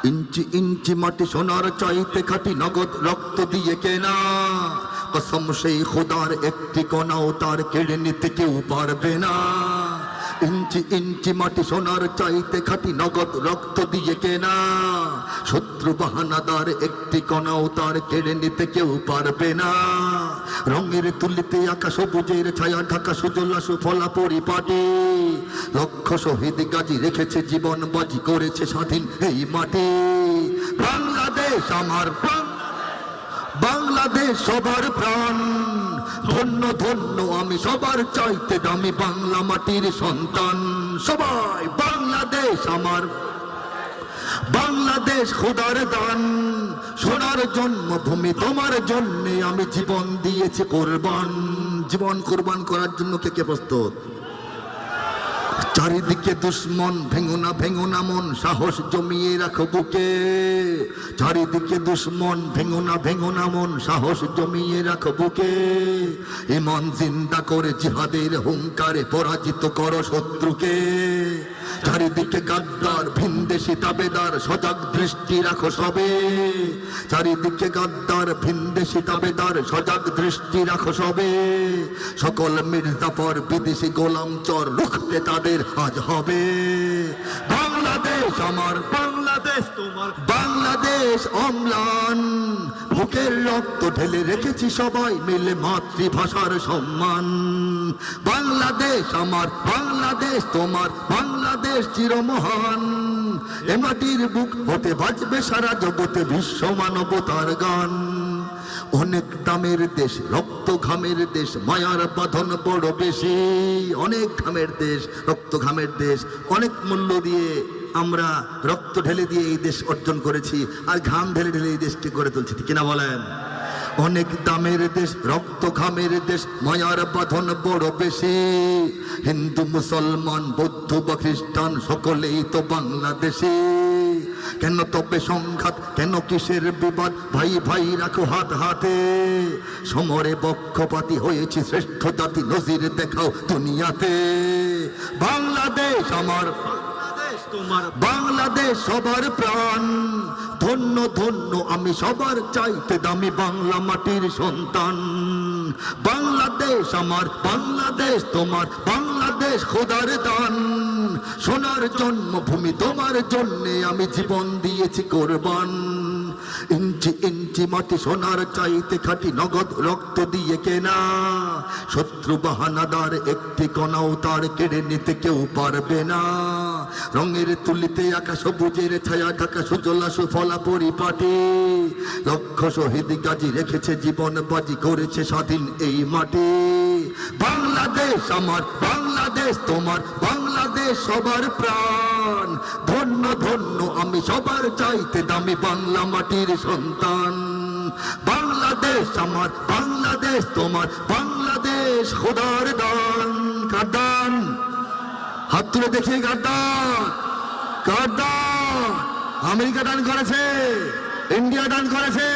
ইঞ্চি ইঞ্চি মাটি সোনার চাইতে খাটি নগদ রক্ত দিয়ে কেনা কসম সেই খোদার একটি কণাও তার কেড়ে নিতে কেউ পারবে না ইঞ্চি ইঞ্চি মাটি সোনার চাইতে খাটি নগদ রক্ত দিয়ে কেনা শত্রু বাহানাদার একটি কণাও তার কেড়ে নিতে কেউ পারবে না রঙের তুলিতে আকাশ সবুজের ছায়া ঢাকা সুজলা সুফলা পরিপাটি লক্ষ শহীদ গাজী রেখেছে জীবন বাজি করেছে স্বাধীন এই মাটি বাংলাদেশ আমার প্রাণ বাংলাদেশ সবার প্রাণ ধন্য ধন্য আমি সবার চাইতে দামি বাংলা মাটির সন্তান সবাই বাংলাদেশ আমার বাংলাদেশ খোদার দান সোনার জন্মভূমি তোমার জন্যে আমি জীবন দিয়েছি কোরবান জীবন কোরবান করার জন্য কে কে প্রস্তুত চারিদিকে দুশ্মন ভেঙো না মন সাহস জমিয়ে রাখো বুকে চারিদিকে দুশ্মন ভেঙো না মন সাহস জমিয়ে রাখো বুকে ইমান জিন্দা করে জিহাদের হুঙ্কারে পরাজিত করো শত্রুকে চারিদিকে গাদ্দার ভিনদেশি তাবেদার সজাগ দৃষ্টি রাখো সবে চারিদিকে গাদ্দার ভিনদেশি তাবেদার সজাগ দৃষ্টি রাখো সবে সকল মির্জাফর বিদেশি গোলাম চর রুখতে তাদের আজ হবে বাংলাদেশ আমার বাংলাদেশ তোমার বাংলাদেশ অম্লান বুকের রক্ত ঢেলে রেখেছি সবাই মিলে মাতৃভাষার সম্মান বাংলাদেশ আমার বাংলাদেশ তোমার বাংলাদেশ চিরমহান এ মাটির বুক হতে বাজবে সারা জগতে বিশ্ব মানবতার গান অনেক দামের দেশ রক্ত ঘামের দেশ মায়ার বাঁধন বড় বেশি অনেক ঘামের দেশ রক্ত ঘামের দেশ অনেক মূল্য দিয়ে আমরা রক্ত ঢেলে দিয়ে এই দেশ অর্জন করেছি আর ঘাম ঢেলে ঢেলে এই দেশকে গড়ে তুলছি ঠিক কিনা বলেন অনেক দামের দেশ রক্ত ঘামের দেশ মায়ার বাঁধন বড় বেশি হিন্দু মুসলমান বৌদ্ধ বা খ্রিস্টান সকলেই তো বাংলাদেশে কেন তবে সংঘাত কেন কিসের বিবাদ ভাই ভাই রাখো হাত হাতে সমরে পক্ষপাতী হয়েছি শ্রেষ্ঠ জাতি নজির দেখাও দুনিয়াতে বাংলাদেশ আমার তোমার বাংলাদেশ সবার প্রাণ ধন্য ধন্য আমি সবার চাইতে দামি বাংলা মাটির সন্তান বাংলাদেশ আমার বাংলাদেশ তোমার বাংলাদেশ খোদার দান সোনার জন্মভূমি তোমার জন্যে আমি জীবন দিয়েছি কোরবান ইঞ্চি ইঞ্চি মাটি সোনার চাইতে খাটি নগদ রক্ত দিয়ে কেনা শত্রু বাহানাদার একটি কণাও তার কেড়ে নিতে কেউ পারবে না রঙের তুলিতে আকাশ সবুজের ছায়া ঢাকা সুজলা সুফলা পরিপাটি লক্ষ শহীদ গাজী রেখেছে জীবন বাজি করেছে স্বাধীন এই মাটি বাংলাদেশ আমার বাংলাদেশ তোমার বাংলাদেশ সবার প্রাণ ধন্য ধন্য আমি সবার চাইতে দামি বাংলা মাটির সন্তান বাংলাদেশ আমার বাংলাদেশ তোমার বাংলাদেশ খোদার দান কার দান হাত তুলে দেখিয়ে কার দান কার দান আমেরিকা দান করেছে ইন্ডিয়া দান করেছে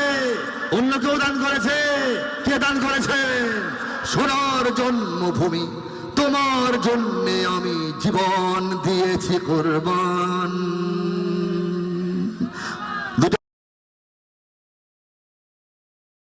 অন্য কেউ দান করেছে কে দান করেছে সোনার জন্মভূমি তোমার জন্যে আমি জীবন দিয়েছি কোরবান